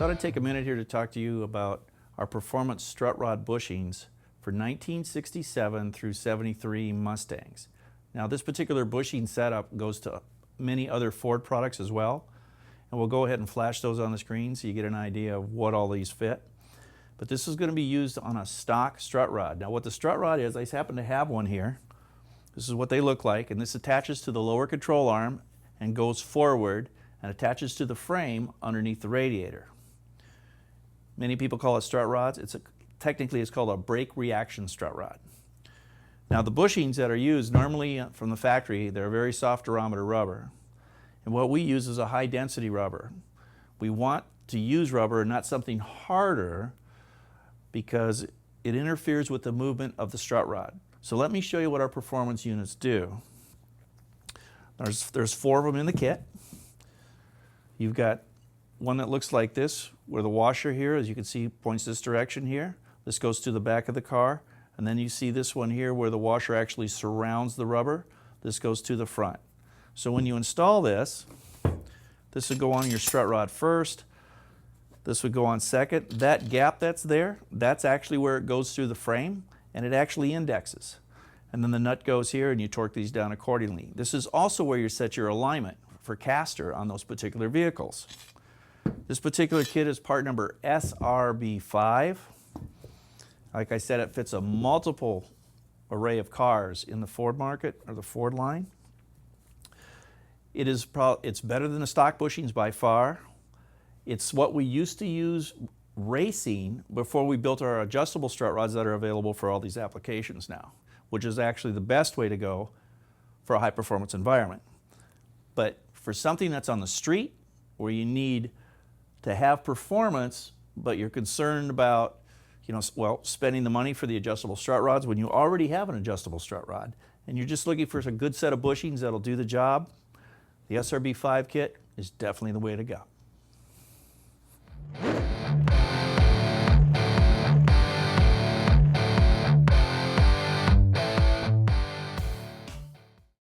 Thought I'd take a minute here to talk to you about our Performance Strut Rod Bushings for 1967 through 73 Mustangs. Now this particular bushing setup goes to many other Ford products as well, and we'll go ahead and flash those on the screen so you get an idea of what all these fit. But this is going to be used on a stock strut rod. Now what the strut rod is, I happen to have one here. This is what they look like, and this attaches to the lower control arm and goes forward and attaches to the frame underneath the radiator. Many people call it strut rods. Technically it's called a brake reaction strut rod. Now the bushings that are used normally from the factory, they're a very soft durometer rubber. And what we use is a high density rubber. We want to use rubber and not something harder because it interferes with the movement of the strut rod. So let me show you what our performance units do. There's 4 of them in the kit. You've got one that looks like this, where the washer here, as you can see, points this direction here. This goes to the back of the car. And then you see this one here where the washer actually surrounds the rubber. This goes to the front. So when you install this, this would go on your strut rod first. This would go on second. That gap that's there, that's actually where it goes through the frame, and it actually indexes. And then the nut goes here and you torque these down accordingly. This is also where you set your alignment for caster on those particular vehicles. This particular kit is part number SRB5. Like I said, it fits a multiple array of cars in the Ford market or the Ford line. It's better than the stock bushings by far. It's what we used to use racing before we built our adjustable strut rods that are available for all these applications now, which is actually the best way to go for a high performance environment. But for something that's on the street where you need to have performance, but you're concerned about, spending the money for the adjustable strut rods when you already have an adjustable strut rod, and you're just looking for a good set of bushings that'll do the job, the SRB5 kit is definitely the way to go.